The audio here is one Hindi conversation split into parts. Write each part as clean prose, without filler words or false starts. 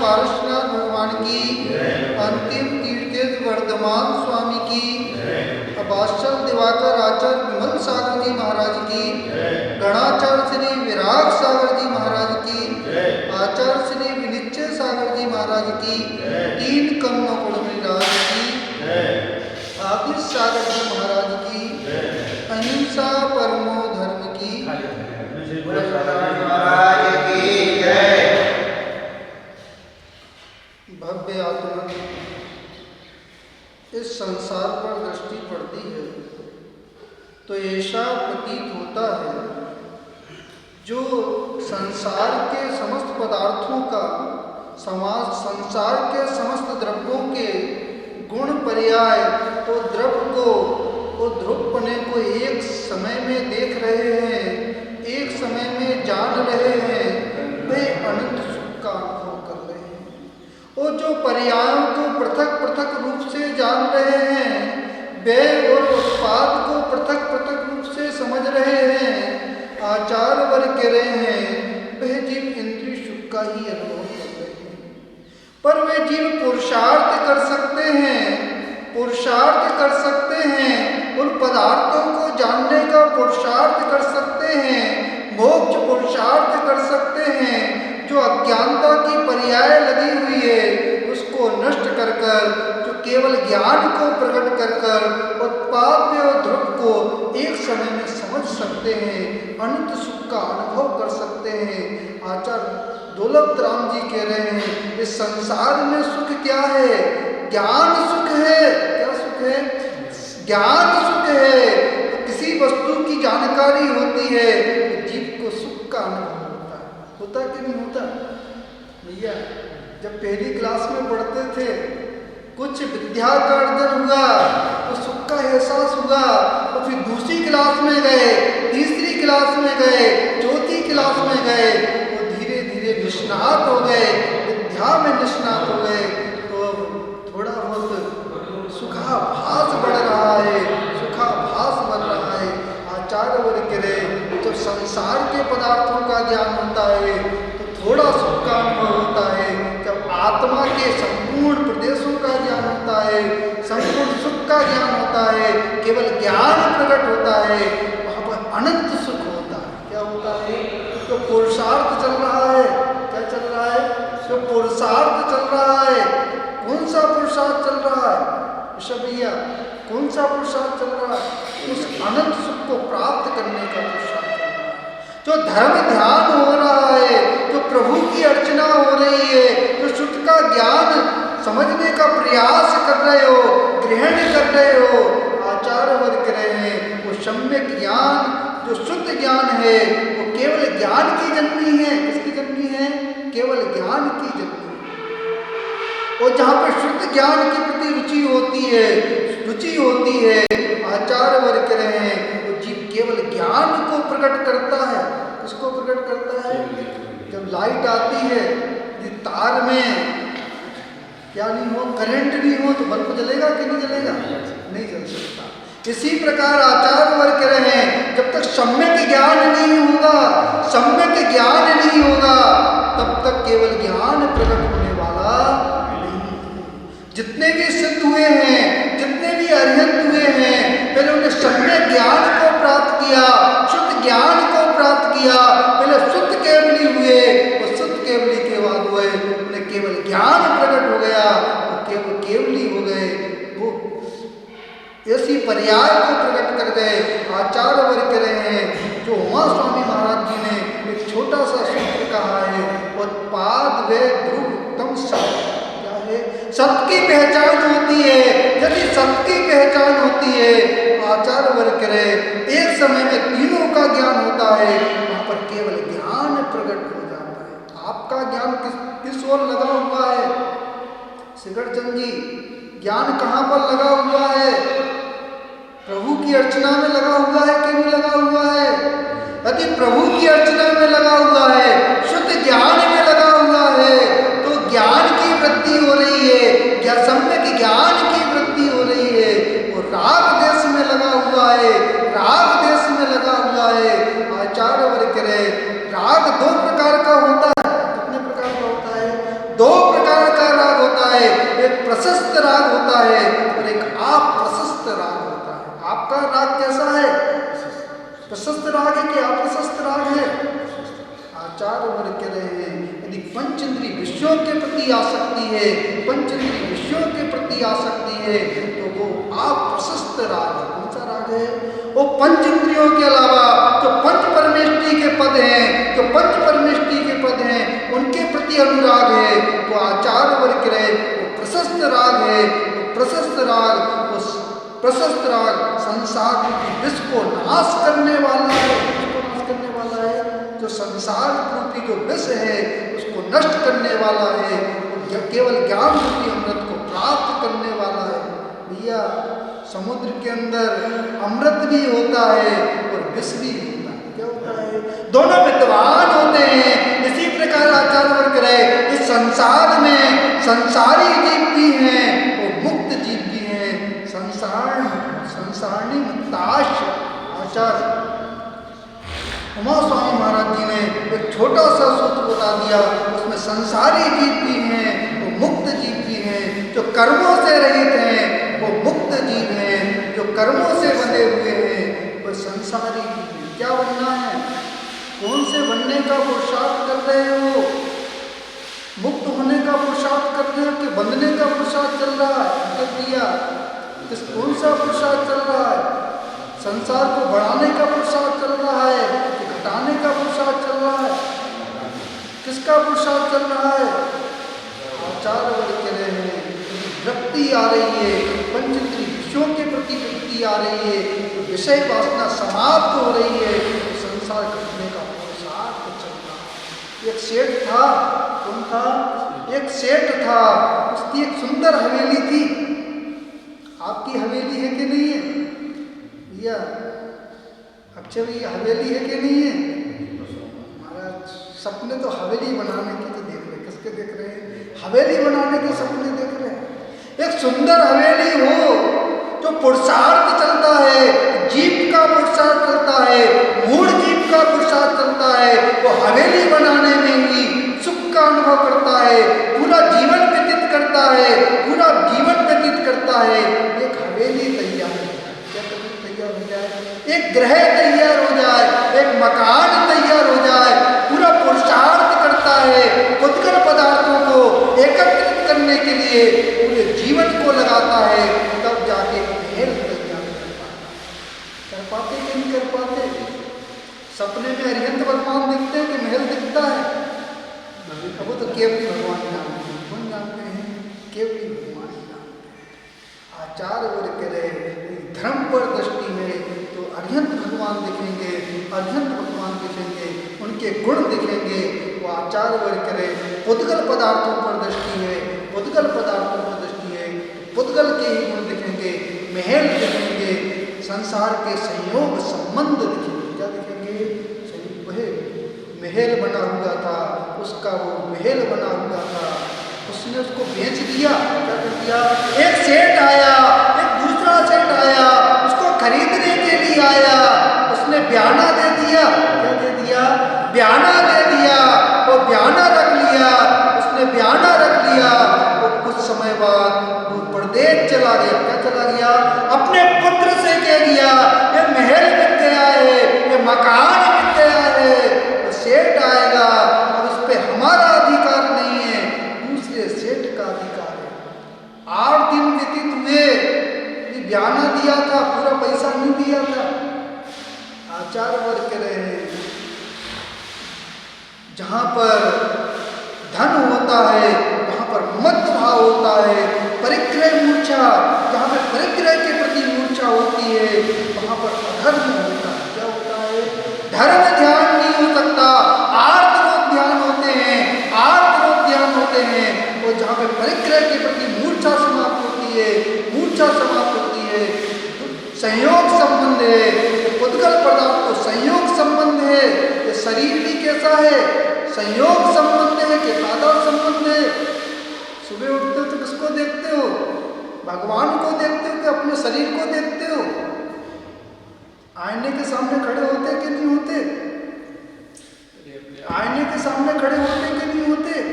पारसनाथ भगवान की, अंतिम तीर्थेश वर्धमान स्वामी की, अभास्चल दिवाकर आचार्य विमल सागर जी महाराज की, गणाचार्य श्री विराग सागर जी महाराज की, आचार्य श्री विनिश्चय सागर जी महाराज की, तीन कन्नों कुड़मिराज की, आदिश सागर जी महाराज की, अहिंसा परमो धर्म की, महाराज की जय। भव्य आत्मा इस संसार पर दृष्टि पड़ती है तो ऐसा प्रतीत होता है जो संसार के समस्त पदार्थों का संसार के समस्त द्रव्यों के गुण पर्याय तो द्रव्य को और ध्रुवपने को एक समय में देख रहे हैं, एक समय में जान रहे हैं, वे अनंत सुख का अनुभव कर रहे हैं। और जो पर्यायों को पृथक पृथक रूप से जान रहे हैं, वे और उत्पाद को पृथक पृथक रूप से समझ रहे हैं, आचार वर्ग कह रहे हैं, वे जीव इंद्रिय सुख का ही अनुभव कर रहे हैं। पर वे जीव पुरुषार्थ कर सकते हैं, पुरुषार्थ कर सकते हैं, उन पदार्थों को जानने का पुरुषार्थ कर सकते हैं, मोक्ष पुरुषार्थ कर सकते हैं। जो अज्ञानता की पर्याय लगी हुई है उसको नष्ट कर कर, जो केवल ज्ञान को प्रकट कर कर उत्पाद्य और ध्रुव को एक समय में समझ सकते हैं, अनंत सुख का अनुभव कर सकते हैं। आचार्य दौलत राम जी कह रहे हैं, इस संसार में सुख क्या है? ज्ञान सुख है। क्या सुख है? ज्ञान सुख है। तो किसी वस्तु की जानकारी होती है तो जीव को सुख का अनुभव होता कि नहीं होता? भैया जब पहली क्लास में पढ़ते थे, कुछ विद्या का अर्जन हुआ तो सुख का एहसास हुआ, तो फिर दूसरी क्लास में गए, तीसरी क्लास में गए, चौथी क्लास में गए, तो धीरे धीरे निष्णात हो गए, विद्या में निष्णात हो गए, तो थोड़ा बहुत सुखाभास बढ़ रहा है, सुखाभास बन रहा है। आचार्य वर्ग कह रहे, जब संसार के पदार्थों का ज्ञान होता है तो थोड़ा सुख का अनुभव होता है। जब आत्मा के संपूर्ण प्रदेशों का ज्ञान होता है, संपूर्ण सुख का ज्ञान होता है, केवल ज्ञान प्रकट होता है, वहाँ पर अनंत सुख होता है। क्या होता है? तो पुरुषार्थ चल रहा है। क्या चल रहा है? तो पुरुषार्थ चल रहा है। कौन सा पुरुषार्थ चल रहा है ऋषभ भैया? कौन सा पुरुषार्थ चल रहा है? उस अनंत सुख को प्राप्त करने का पुरुषार्थ चल रहा है। जो धर्म ध्यान हो रहा है, जो प्रभु की अर्चना हो रही है, जो शुद्ध का ज्ञान समझने का प्रयास कर रहे हो, ग्रहण कर रहे हो, आचार्य वर्ग कह रहे हैं, वो सम्यक ज्ञान जो शुद्ध ज्ञान है वो केवल ज्ञान की जन्मी है। किसकी जन्मी है? केवल ज्ञान की जन्मी। और जहाँ पर शुद्ध ज्ञान के प्रति रुचि होती है, आचार्य वर्ग कह रहे हैं, वो जीव केवल ज्ञान को प्रकट करता है। किसको प्रकट करता है? जब लाइट आती है, तार में क्या नहीं हो, करंट नहीं हो तो बल्ब जलेगा कि नहीं जलेगा? नहीं जल सकता। इसी प्रकार आचार्य वर्ग कह रहे हैं, जब तक सम्यक ज्ञान नहीं होगा, सम्यक ज्ञान नहीं होगा, तब तक केवल ज्ञान प्रकट होने वाला नहीं। जितने भी सिद्ध हुए हैं, जितने भी अरिहंत हुए हैं, पहले उन्हें सम्यक ज्ञान को प्राप्त किया, शुद्ध ज्ञान को प्राप्त किया। पहले शुद्ध केवली हुए और शुद्ध केवली के बाद हुए उन्हें केवल ज्ञान प्रकट हो गया, वो केवल केवली हो गए, वो ऐसी पर्याय को प्रकट कर गए। आचार्य वर्ग कह रहे हैं, जो उमा स्वामी महाराज जी ने एक छोटा सा सूत्र कहा है, उत्पाद वे ध्रुव उत्तम सत्य। क्या है? सत्य की पहचान होती है। यदि सत्य की पहचान होती है, आचार्य वर्ग कह रहे, एक समय में तीनों का ज्ञान होता है, वहां पर केवल ज्ञान प्रकट हो जाता है। आपका ज्ञान किस ओर लगा हुआ है? शिखरचंद जी, ज्ञान कहाँ पर लगा हुआ है? प्रभु की अर्चना में लगा हुआ है कि नहीं लगा हुआ है? यदि प्रभु की अर्चना में लगा हुआ है, शुद्ध ज्ञान में लगा हुआ है, तो ज्ञान की वृद्धि हो रही है, सम्यक ज्ञान की वृद्धि हो रही है। वो राग देश में लगा हुआ है, राग देश में लगा हुआ है। आचार्य वर्ग कह रहे, राग दो प्रकार का होता है। कितने प्रकार का होता है? दो प्रकार प्रशस्त राग होता है और एक अप्रशस्त राग होता है। आपका राग कैसा है? प्रशस्त राग है कि अप्रशस्त राग है? आचार्य वर्ग कह रहे हैं यदि पंचेंद्रिय विषयों के प्रति आसक्ति है, पंचेंद्रिय विषयों के प्रति आसक्ति है, तो वो अप्रशस्त राग है। कौन सा राग है? वो पंचेंद्रियों के अलावा जो पंच परमेष्टि के पद हैं, जो पंच परमेष्टि के पद हैं, उनके प्रति अनुराग है, तो आचार्य वर्ग कह रहे वो प्रशस्त राग है। वो प्रशस्त राग, वो प्रशस्त राग संसार रूपी विष को नाश करने वाला है। उसको नाश करने वाला है, जो संसार रूपी जो विष है उसको नष्ट करने वाला है, केवल ज्ञान रूपी अमृत को प्राप्त करने वाला है। भैया समुद्र के अंदर अमृत भी होता है और विष भी होता है। क्या होता है? दोनों विद्वान होते हैं। इसी प्रकार आचार्य वर्ग रहे इस संसार में संसारी जीव भी हैं और मुक्त जीव भी हैं। संसारणी मुक्ताश। आचार्य उमा स्वामी महाराज जी ने एक छोटा सा सूत्र बता दिया, उसमें संसारी जीव भी हैं, वो मुक्त जीव भी हैं। जो कर्मों से रहित हैं वो मुक्त जीव हैं, जो कर्मों से बंधे हुए हैं वो संसारी जीव हैं। क्या बनना है? कौन से बनने का पुरुषार्थ कर रहे हो? मुक्त होने का पुरुषार्थ कर रहे हो कि बंधने का पुरुषार्थ चल रहा है? भैया किस कौन सा पुरुषार्थ चल रहा है? संसार को बढ़ाने का पुरुषार्थ चल रहा है कि घटाने का पुरुषार्थ चल रहा है? किसका पुरुषार्थ चल रहा है? आचार्य वर्ग कह रहे हैं वृत्ति आ रही है, पंचेंद्रिय विषयों के प्रति वृत्ति आ रही है, तो विषय वासना समाप्त हो रही है, तो संसार घटने का पुरुषार्थ चल रहा है। एक सेठ था। कौन था? एक सेठ था, उसकी एक सुंदर हवेली थी। आपकी हवेली है कि नहीं है भैया? अक्षय भैया हवेली है कि नहीं है? महाराज सपने तो हवेली बनाने की तो देख रहे, किसके देख रहे हैं? हवेली बनाने के सपने देख रहे हैं। एक सुंदर हवेली हो, जो पुरुषार्थ चलता है, जीव का पुरुषार्थ चलता है, मूल जीव का पुरुषार्थ चलता है, वो हवेली बनाने में ही सुख का अनुभव करता है, पूरा जीवन व्यतीत करता है, पूरा जीवन व्यतीत करता है। एक हवेली तैयार हो जाए, क्या तैयार हो जाए? एक ग्रह तैयार हो जाए, एक मकान तैयार हो जाए, पूरा पुरुषार्थ करता है, उत्कल पदार्थों को एकत्रित करने के लिए पूरे जीवन को लगाता है, तब जाके महल तैयार कर पाते कि नहीं कर पाते? सपने में अरिहंत भगवान दिखते हैं कि महल दिखता है? वो तो केवली भगवान जानते हैं। कौन जानते हैं? केवली भगवान जानते हैं। आचार्य वर्ग कह रहे धर्म पर दृष्टि है तो अरिहंत भगवान दिखेंगे, अरिहंत भगवान दिखेंगे, उनके गुण दिखेंगे। वो आचार्य वर्ग कह रहे पुद्गल पदार्थों पर दृष्टि है, पुद्गल पदार्थों पर दृष्टि है, पुद्गल के ही गुण दिखेंगे, महल दिखेंगे, संसार के संयोग संबंध दिखेंगे। क्या दिखेंगे? महल बना हुआ था, उसका वो महल बना हुआ था, उसने उसको बेच दिया। क्या कर दिया? एक सेठ आया, एक दूसरा सेठ आया, उसको खरीदने के लिए आया, उसने ब्याना दे दिया। क्या दे दिया? ब्याना दे दिया। वो ब्याना रख लिया, उसने ब्याना रख लिया। वो कुछ समय बाद वो परदेश चला गया। क्या चला गया? अपने पुत्र से कह दिया ये महल बिक गया है, ये मकान बिक गया है, सेठ आएगा और उस पर हमारा अधिकार नहीं है, दूसरे सेठ का अधिकार है। 8 दिन व्यतीत हुए, ये ब्याना दिया था, पूरा पैसा नहीं दिया था। आचार्य वर्ग कह रहे हैं जहां पर धन होता है वहां पर मत भाव होता है, परिग्रह मूर्छा, जहां पर परिग्रह के प्रति मूर्छा होती है वहां पर अधर्म होता है। क्या होता है? धर्म ध्यान नहीं हो सकता, आर्तरोग ध्यान होते हैं, आर्तरोग ध्यान होते हैं। और जहाँ पे परिग्रह के प्रति मूर्छा समाप्त होती है, मूर्छा समाप्त होती है, संयोग संबंध है, पुद्गल पदार्थ को संयोग संबंध है। ये शरीर भी कैसा है? संयोग संबंध है कि तादाद संबंध है? सुबह उठते हो तो किसको देखते हो? भगवान को देखते हो कि अपने शरीर को देखते हो? आईने के सामने खड़े होते कि नहीं होते? आईने के सामने खड़े होते कि नहीं होते?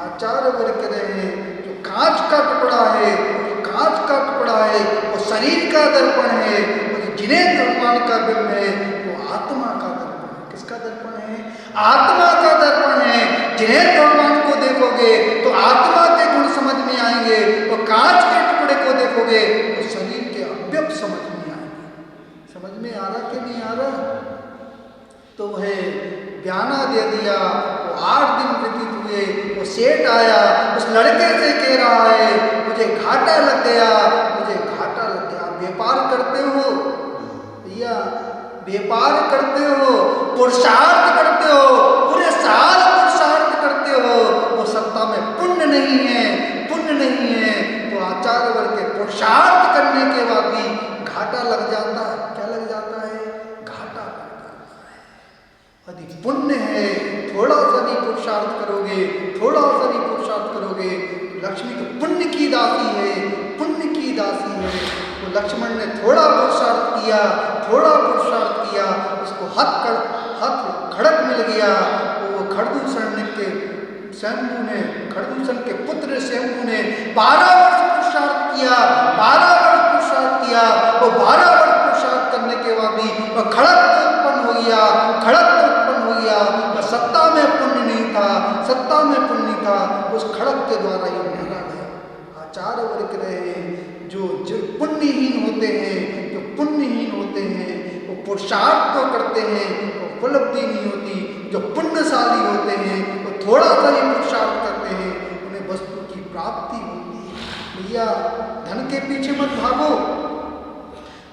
आचार्य वर्ग कह रहे हैं जो कांच का टुकड़ा है वो आत्मा का दर्पण है। किसका दर्पण है? आत्मा का दर्पण है। जिन्हें भगवान को देखोगे तो आत्मा के गुण समझ में आएंगे, और कांच के टुकड़े को देखोगे तो शरीर के अव्यक्त समझ में आएंगे। समझ में आ रहा कि नहीं आ रहा? तो वह बयाना दे दिया। वो 8 दिन व्यतीत हुए, वो सेठ आया, उस लड़के से कह रहा है मुझे घाटा लग गया, मुझे घाटा लग गया। व्यापार करते हो भैया, व्यापार करते हो, पुरुषार्थ करते हो, पूरे साल पुरुषार्थ करते हो, वो सत्ता में पुण्य नहीं है, पुण्य नहीं है। तो आचार्य वर्ग के पुरुषार्थ करने के बाद भी घाटा लग जाता है। क्या लग जाता है? घाटा लग जाता है। यदि पुण्य है, थोड़ा सा भी पुरुषार्थ करोगे, थोड़ा सा भी पुरुषार्थ करोगे, लक्ष्मी तो पुण्य की दासी है, पुण्य की दासी है। तो लक्ष्मण ने थोड़ा पुरुषार्थ किया, थोड़ा पुरुषार्थ किया, उसको हथ खड़क मिल गया। वो खरदूषण के शंभु ने, खरदूषण के पुत्र शंभु ने 12 वर्ष पुरुषार्थ किया, 12 वर्ष पुरुषार्थ किया। वो 12 वर्ष पुरुषार्थ करने के बाद भी वो खड़क तो उत्पन्न हो गया, खड़क तो उत्पन्न हो गया। तो सत्ता में पुण्य नहीं था, सत्ता में पुण्य नहीं था, उस खड़क के द्वारा ये मारा गया। आचार्य वर्ग रहे जो पुण्यहीन होते हैं, जो पुण्यहीन होते हैं, वो पुरुषार्थ तो करते हैं, वो उपलब्धि नहीं होती। जो पुण्यशाली होते हैं वो थोड़ा सा ही पुरुषार्थ करते हैं, उन्हें वस्तु की प्राप्ति होती है। भैया धन के पीछे मत भागो,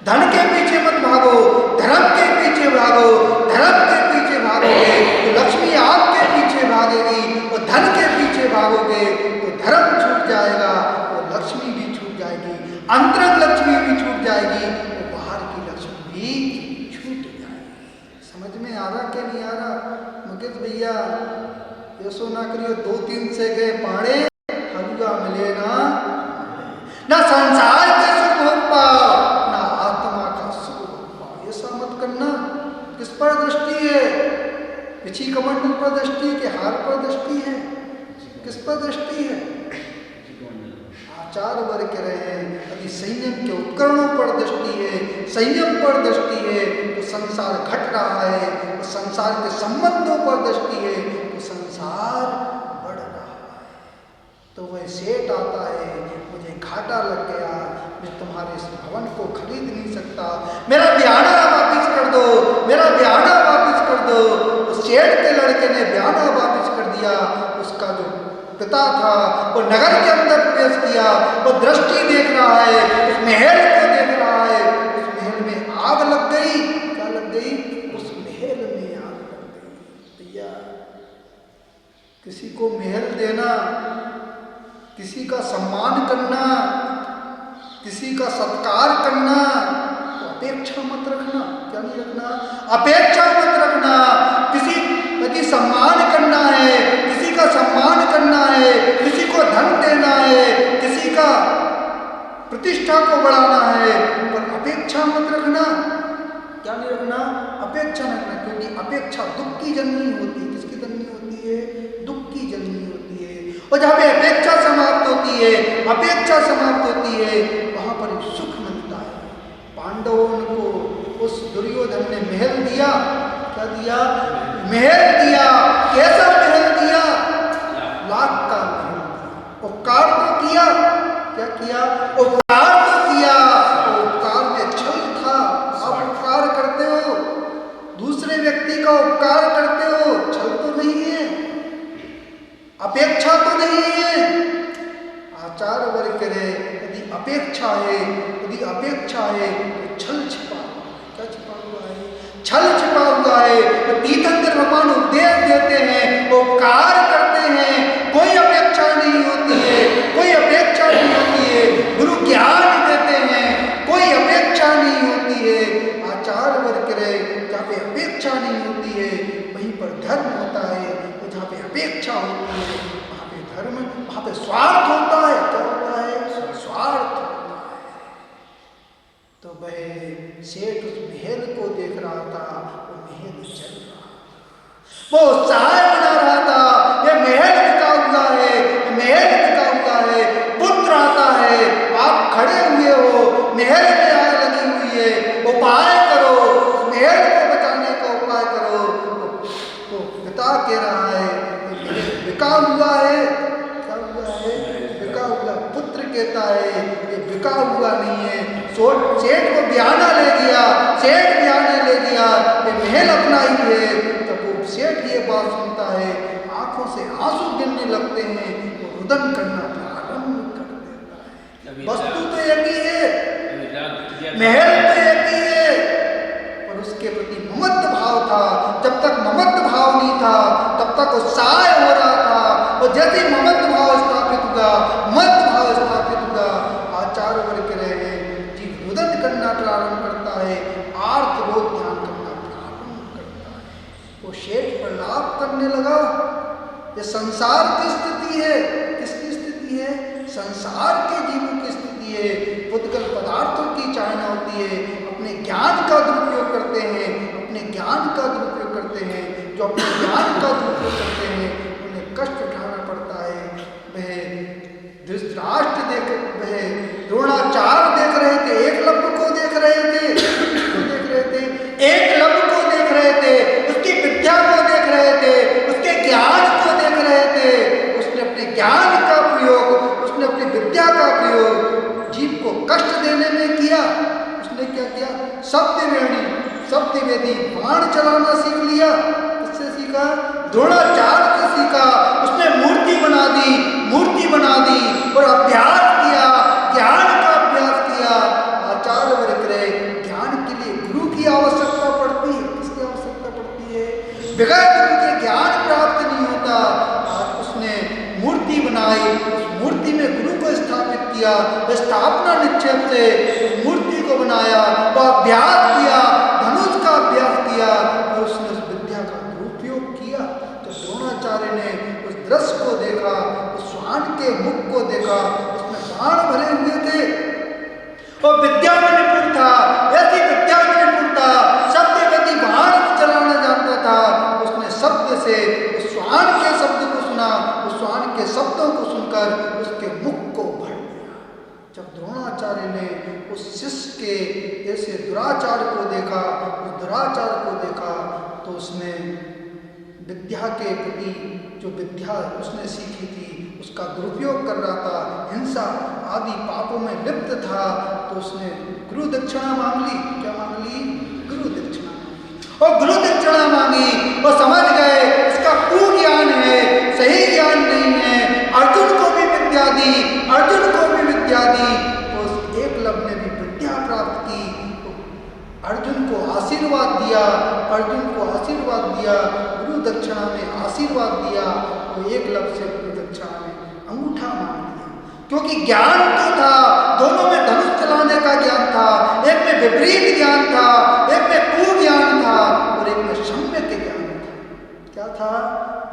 धन के पीछे मत भागो, धर्म के पीछे भागो। धर्म के पीछे भागोगे तो लक्ष्मी आपके पीछे भागेगी, और धन के पीछे भागोगे तो धर्म छूट जाएगा, और लक्ष्मी भी छूट जाएगी, अंतरंग लक्ष्मी भी छूट जाएगी, और बाहर की लक्ष्मी भी छूट जाएगी। समझ में आ रहा क्या नहीं आ रहा? मुकेश भैया ऐसो ना करियो, 2-3 से गए पाड़े, हलवा मिले ना संसार के सुख भोग पाओ, ना आत्मा का सुख भोग पाओ। ऐसा मत करना। किस पर दृष्टि है? पिछी कमंडल पर दृष्टि है कि हार पर दृष्टि है? किस पर दृष्टि है? आचार्य वर्ग कह रहे हैं यदि संयम के उपकरणों पर दृष्टि है, संयम पर दृष्टि है तो संसार घट रहा है, तो संसार के संबंधों पर दृष्टि है तो संसार बढ़ रहा है। तो वह सेठ आता है, मुझे घाटा लग गया, मैं तुम्हारे इस भवन को खरीद नहीं सकता, मेरा ब्याना वापिस कर दो, मेरा ब्याना वापिस कर दो। उस सेठ के लड़के ने ब्याना वापिस कर दिया। उसका जो पिता था वो नगर के अंदर प्रवेश किया, वो दृष्टि देख रहा है, उस महल को देख रहा है। उस महल में आग लग गई। क्या लग गई? उस महल में आग लग गई। भैया किसी को महल देना, किसी का सम्मान करना, किसी का सत्कार करना, तो अपेक्षा मत रखना। क्या नहीं रखना? अपेक्षा मत रखना। किसी यदि सम्मान करना है, किसी का सम्मान करना है, किसी को धन देना है, किसी का प्रतिष्ठा को बढ़ाना है, पर अपेक्षा मत रखना। क्या नहीं रखना? अपेक्षा नहीं रखना, क्योंकि अपेक्षा दुख की जननी होती है। किसकी जननी होती है? दुख की जननी होती है। और जहाँ पे अपेक्षा समाप्त होती है, अपेक्षा समाप्त होती है, वहां पर सुख मिलता है। पांडवों को उस दुर्योधन ने महल दिया। क्या दिया? महल दिया। कैसा महल दिया? लाख का महल दिया। उपकार तो किया। क्या किया? उपकार तो किया। उपकार में छल था। आप उपकार करते हो, दूसरे व्यक्ति का उपकार करते हो, छल तो नहीं है, अपेक्षा तो नहीं है। आचार्य वर्ग करे यदि अपेक्षा है, यदि अपेक्षा है तो छल छिपा। क्या छिपा हुआ है? छल छिपा हुआ है। तो तीर्थंकर भगवान उपदेश देते हैं, उपकार करते हैं, कोई अपेक्षा नहीं होती है, कोई अपेक्षा नहीं होती है। गुरु ज्ञान देते हैं, कोई अपेक्षा नहीं होती है। आचार्य वर्ग करे जहाँ पे अपेक्षा नहीं होती है वहीं पर धर्म होता है, और जहाँ पे अपेक्षा होती है वहाँ पे धर्म, वहाँ पे स्वार्थ होता है। क्या होता है? स्वार्थ होता है। तो वह सेठ उस महल को देख रहा था, वो महल चल रहा, वो चाय बना रहा था। ये महल बिका हुआ है, महल बिका हुआ है। पुत्र आता है, आप खड़े हुए हो, महल में आग लगी हुई है, उपाय करो, महल बिका हुआ है। क्या हुआ है? बिका हुआ। पुत्र कहता है ये बिका हुआ नहीं है। सेठ को ब्याहना ले गया, सेठ ब्याहने ले गया, ये महल अपना ही है। जब वो सेठ ये बात सुनता है, आंखों से आंसू गिरने लगते हैं, वो रुदन करना प्रारंभ कर देता है। वस्तु तो एक ही है, महल तो एक ही है, पर उसके प्रति ममत्व भाव था। जब तक ममत्व भाव नहीं था तब तक वो सहाय हो रहा था। और जैसे ममत्व भाव स्थापित हुआ, मत भाव स्थापित हुआ, आचार्य वर्ग कह रहे हैं जीव रुदन करना प्रारंभ करता है, आर्त रोध ध्यान करना प्रारंभ करता है। वो शेष पर लाभ करने लगा। ये संसार की स्थिति है। किसकी स्थिति है? संसार के जीवों की स्थिति है। पुद्गल पदार्थों की चाहना होती है, अपने ज्ञान का दुरुपयोग करते हैं, अपने ज्ञान का दुरुपयोग करते हैं। जो अपने ज्ञान का दुरुपयोग करते हैं उन्हें कष्ट उठाना पड़ता है। वह धृतराष्ट्र वह द्रोणाचार्य देख रहे थे, एकलव्य को देख रहे थे, एकलव्य को देख रहे थे, उसकी विद्या को देख रहे थे, उसके ज्ञान को देख रहे थे। उसने अपने ज्ञान का प्रयोग, उसने अपनी विद्या का प्रयोग जीव को कष्ट देने में किया। उसने क्या किया? शब्दवेदी बाण चलाना सीख लिया। किससे सीखा? द्रोणाचार्य से सीखा। उसने मूर्ति बना दी और अभ्यास किया, ज्ञान का अभ्यास किया। आचार्य वर्ग रहे, ज्ञान के लिए गुरु की आवश्यकता पड़ती है। किसकी आवश्यकता पड़ती है? बगैर गुरु के ज्ञान प्राप्त नहीं होता। आज उसने मूर्ति बनाई, उस मूर्ति में गुरु को स्थापित किया, स्थापना निक्षेप से उस मूर्ति को बनाया, वह अभ्यास किया, धनुष का अभ्यास किया और उसने उस विद्या का दुरुपयोग किया। तो द्रोणाचार्य ने उस दृश्य को देखा, उस श्वान के मुख को देखा, उसमें बाण भरे हुए थे और विद्या में निपुण था। ऐसी विद्या में निपुण था, शब्दवेदी बाण चलाना जानता था। उसने शब्द से उस श्वान के शब्द को सुना, उस श्वान के शब्दों को सुनकर उसके मुख को भर दिया। जब द्रोणाचार्य ने उस शिष्य के ऐसे दुराचार को देखा, उस दुराचार को देखा, तो उसने विद्या के प्रति जो विद्या उसने सीखी थी उसका दुरुपयोग कर रहा था, हिंसा आदि पापों में लिप्त था, तो उसने गुरु दक्षिणा मांग ली। क्या मांग ली? गुरु दक्षिणा मांगी। और गुरु दक्षिणा मांगी और समझ गए इसका कुज्ञान है, सही ज्ञान नहीं है। अर्जुन को भी विद्या दी, अर्जुन को भी विद्या दी। उस एकलव्य ने भी विद्या प्राप्त की, अर्जुन को आशीर्वाद दिया, अर्जुन को आशीर्वाद दिया, गुरु दक्षिणा में आशीर्वाद दिया। वो एकलव्य से गुरु दक्षिणा में अंगूठा मांग लिया, क्योंकि ज्ञान तो था, दोनों में धनुष चलाने का ज्ञान था। एक में विपरीत ज्ञान था, एक में कुज्ञान था और एक में सम्यक ज्ञान था। क्या था?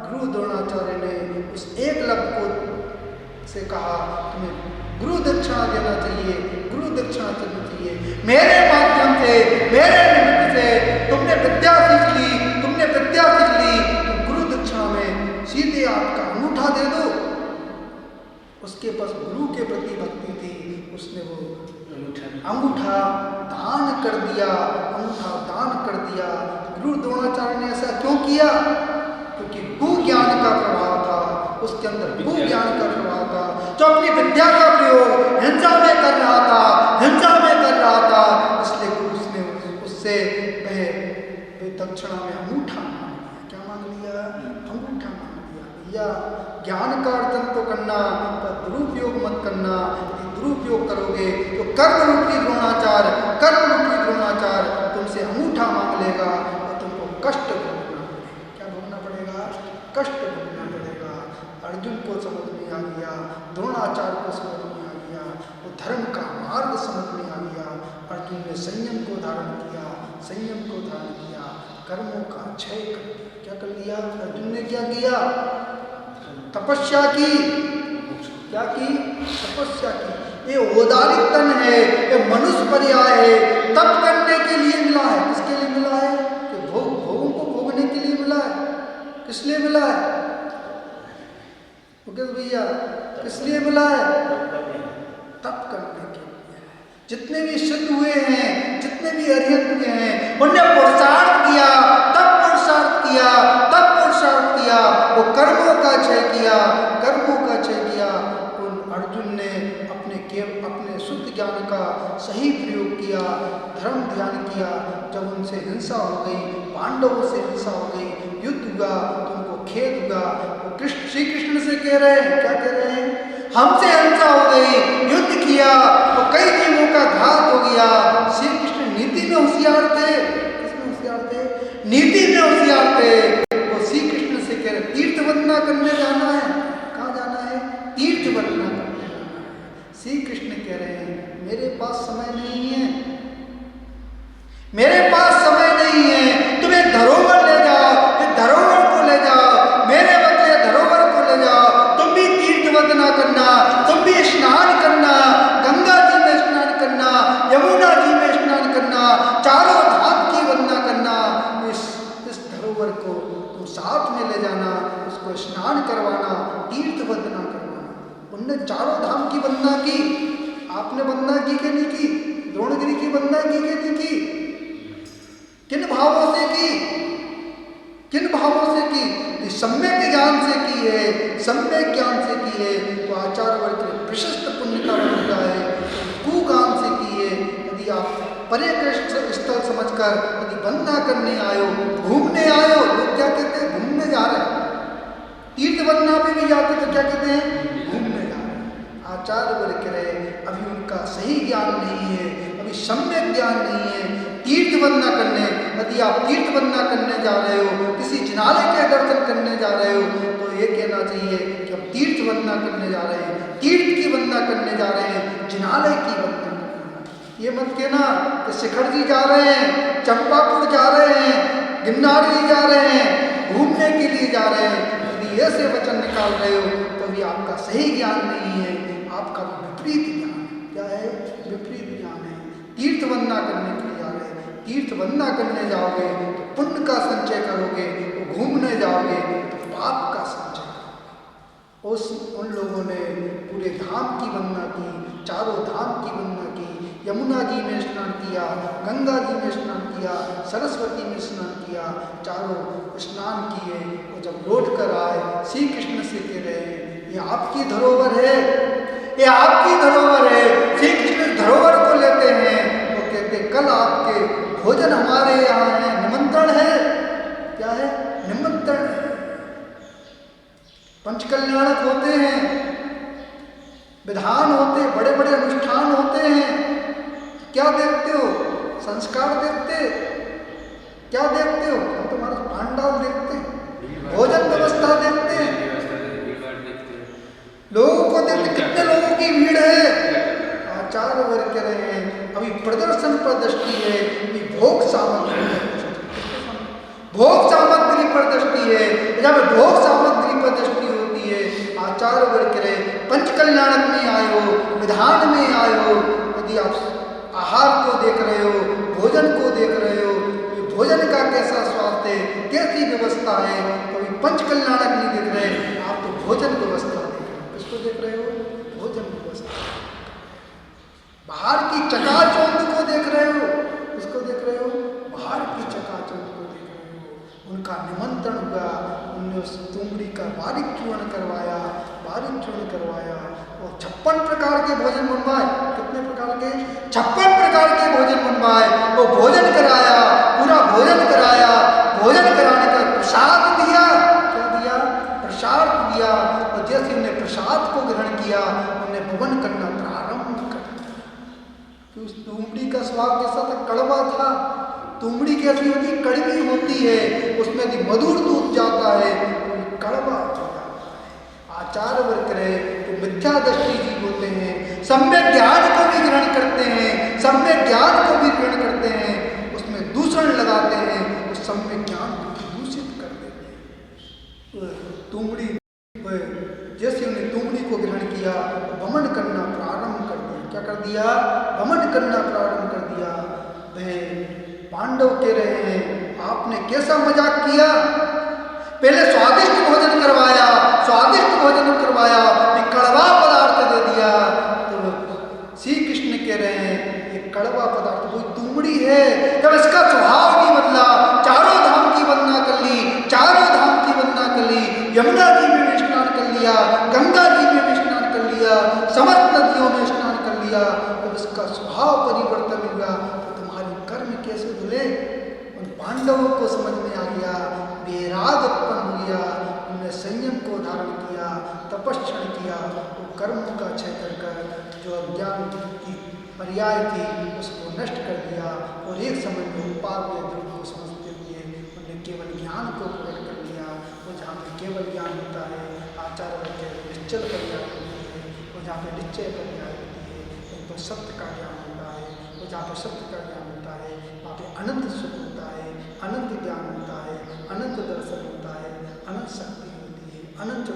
गुरु द्रोणाचार्य ने उस एकलव्य को से कहा तुम्हें गुरु दक्षिणा देना चाहिए, गुरु दक्षिणा देना चाहिए। मेरे माध्यम से, मेरे निमित्त से तुमने विद्या सीख ली, तुमने विद्या सीख ली, तो गुरु दक्षिणा में सीधे आपका अंगूठा दे दो। उसके पास गुरु के प्रति भक्ति थी, उसने वो अंगूठा दान कर दिया, अंगूठा दान कर दिया। गुरु द्रोणाचार्य ने ऐसा क्यों किया? क्योंकि कुज्ञान का प्रभाव था, उसके अंदर कुज्ञान का प्रभाव था। जो अपनी विद्या का प्रयोग हिंसा में कर रहा था, हिंसा में कर रहा था, इसलिए गुरु ने उससे दक्षिणा में अंगूठा मांग लिया। क्या मांग लिया? अंगूठा मांग लिया। भैया ज्ञान का अर्जन तो करना, पर दुरुपयोग मत करना। दुरुपयोग करोगे तो कर्म रूपी द्रोणाचार तुमसे अंगूठा मांग लेगा और तुमको कष्ट भोगना पड़ेगा। क्या भोगना पड़ेगा? कष्ट भोगना पड़ेगा। अर्जुन को समझ में आ गया, द्रोणाचार्य को समझ में आ गया, वो धर्म का मार्ग समझ में आ गया। अर्जुन ने संयम को धारण किया, संयम को धारण किया, कर्मों का क्षय कर दिया। क्या कर लिया? अर्जुन ने क्या किया? तपस्या की। क्या की? तपस्या की। ये औदारिक तन है, ये मनुष्य पर्याय है, तप करने के लिए मिला है। किसके लिए मिला है? कि भोगों को भोगने के लिए मिला है। किस लिए मिला है? भैया किस लिए मिला है? तप करने के लिए। जितने भी सिद्ध हुए हैं, जितने भी अरिहंत हुए हैं, उन्होंने पुरुषार्थ किया, तब पुरुषार्थ किया, तब पुरुषार्थ किया, वो कर्मों का क्षय किया। किया। जब उनसे हिंसा हो गई, पांडवों से हिंसा हो गई, युद्ध हुआ तो उनको खेद हुआ। वो श्री कृष्ण से कह रहे हैं, क्या कह रहे हैं? हमसे हिंसा हो गई, युद्ध किया तो कई जीवों का घात हो गया। श्री कृष्ण नीति में होशियार थे। किसमें होशियार थे? नीति में होशियार थे। वो श्री कृष्ण से कह रहे तीर्थ वंदना करने जाना है। कहाँ जाना है? तीर्थ वंदना करने जाना है। श्री कृष्ण कह रहे हैं मेरे पास समय नहीं है, मेरे पास समय नहीं है। तुम एक धरोहर ले जाओ, एक धरोहर को ले जाओ, मेरे बदले धरोहर को ले जाओ। तुम भी तीर्थ वंदना करना, तुम भी स्नान करना, गंगा जी में स्नान करना, यमुना जी में स्नान करना, चारों धाम की वंदना करना। इस धरोहर को तुम साथ में ले जाना, उसको स्नान करवाना, तीर्थ वंदना करवाना। उनने चारों धाम की वंदना की। आपने वंदना की कि नहीं की? द्रोणगिरी की वंदना की कि नहीं की? किन भावों से की? किन भावों से की? सम्यक ज्ञान से की है, सम्यक ज्ञान से की है तो आचार्य वर्ग के प्रशस्त पुण्य का बनता है। कुगान से की है। यदि आप पर्यटन स्थल समझकर यदि वंदना करने आयो, घूमने आयो, लोग क्या कहते हैं? घूमने जा रहे हैं। तीर्थ वंदना पे भी जाते तो क्या कहते हैं? घूमने जा रहे हैं। आचार्य वर्ग कह रहे अभी उनका सही ज्ञान नहीं है, अभी सम्यक ज्ञान नहीं है। तीर्थ वंदना करने, यदि आप तीर्थ वंदना करने जा रहे हो, किसी जिनालय के दर्शन करने जा रहे हो, तो ये कहना चाहिए कि हम तीर्थ वंदना करने जा रहे हैं, तीर्थ की वंदना करने जा रहे हैं, जिनालय की वंदना करना। ये मत कहना कि शिखर जी जा रहे हैं, चंपापुर जा रहे हैं, गिरनार जी जा रहे हैं, घूमने के लिए जा रहे हैं। यदि ऐसे वचन निकाल रहे हो तो भी आपका सही ज्ञान नहीं है, आपका विपरीत ज्ञान है। क्या है? विपरीत ज्ञान है। तीर्थ वंदना करने के लिए जा रहे हैं, तीर्थ वंदना करने जाओगे तो पुण्य का संचय करोगे, तो घूमने जाओगे तो पाप का संचय करोगे। उन लोगों ने पूरे धाम की वंदना की, चारों धाम की वंदना की। यमुना जी में स्नान किया, गंगा जी में स्नान किया, सरस्वती में स्नान किया, चारों स्नान किए। और जब लौट कर आए, श्री कृष्ण से कह रहे हैं ये आपकी धरोहर है, ये आपकी धरोहर है। श्री कृष्ण धरोहर को लेते हैं, वो कहते कल आपके भोजन हमारे यहाँ है, निमंत्रण है। क्या है? निमंत्रण है। पंचकल्याणक होते हैं, विधान होते, बड़े बड़े अनुष्ठान होते हैं। क्या देखते हो? संस्कार देखते? क्या देखते हो? तुम्हारे पांडाल देखते, भोजन व्यवस्था देखते, लोगों को देखते, कितने लोगों की भीड़ है। आचार्य वर्ग कह रहे हैं अभी प्रदर्शन पर दृष्टि है, अभी भोग सामग्री पर दृष्टि है। जब भोग सामग्री पर दृष्टि होती है, आचार्य वर्ग कह रहे पंचकल्याणक में आए हो, विधान में आए हो, यदि आप आहार को देख रहे हो, भोजन को देख रहे हो, भोजन का कैसा स्वाद है, कैसी व्यवस्था है, तो अभी पंचकल्याणक नहीं देख रहे, आप तो भोजन व्यवस्था देख रहे हो। किसको देख रहे हो? भोजन व्यवस्था। बाहर की चकाचौंध को देख रहे हो। किसको देख रहे हो? बाहर की चकाचौंध को देख रहे हो। उनका निमंत्रण हुआ, उन्होंने उस तुमड़ी का बारीक चूर्ण करवाया, बारीक चूर्ण करवाया और 56 प्रकार के भोजन बनवाए। कितने प्रकार के? 56 प्रकार के भोजन बनवाए। वो भोजन कराया, पूरा भोजन कराया। भोजन कराने का प्रसाद दिया। क्या दिया? प्रसाद दिया। और जैसे उन्हें प्रसाद को ग्रहण किया, उन्हें भवन करना प्रारंभ कर दिया। उस तुमड़ी का स्वाद कैसा था? कड़वा था। तुमड़ी कैसी होती? कड़वी होती है। उसमें यदि मधुर दूध जाता है तो कड़वा हो जाता है। आचार्य वर्ग रहे तो मिथ्या दृष्टि जीव होते हैं, सम्यक ज्ञान को भी ग्रहण करते हैं, सम्यक ज्ञान को भी ग्रहण करते हैं, उसमें दूषण लगाते हैं, उस सम्यक ज्ञान को दूषित कर देते हैं। तुमड़ी जैसे उन्हें तुमड़ी को ग्रहण किया, वमन करना प्रारंभ कर दिया। क्या कर दिया? वमन करना प्रारंभ कर दिया। वह पांडव कह रहे हैं आपने कैसा मजाक किया? पहले स्वादिष्ट भोजन करवाया, स्वादिष्ट भोजन करवाया, फिर कड़वा पदार्थ दे दिया। तो श्री कृष्ण कह रहे हैं ये कड़वा पदार्थ वो तुमड़ी है। जब इसका स्वभाव नहीं बदला, चारों धाम की वंदना कर ली, चारों धाम की वंदना कर ली, यमुना जी में भी स्नान कर लिया, गंगा जी में भी स्नान कर लिया, समस्त नदियों में स्नान कर लिया। जब इसका स्वभाव परिवर्तन हुआ तो तुम्हारी कर्म कैसे राग उत्पन्न हो गया, उनने संयम को धारण किया, तपस्या किया, वो कर्मों का क्षय कर जो अज्ञान की पर्याय थी उसको नष्ट कर दिया और एक समय में पार ध्रुव को समझते हुए उन्होंने केवल ज्ञान को प्रकट कर दिया। वो जहाँ पे केवल ज्ञान होता है, आचार्य के निश्चल पर्याय होती है, वो जहाँ पे निश्चय पर्याय होती है, वहीं पर सत्य का ज्ञान होता है, वो जहाँ पे सत्य का ज्ञान होता है वहाँ पे अनंत सुख होता है, अनंत ज्ञान होता है, अनंत दर्शन होता है, अनंत शक्ति होती है, अनंत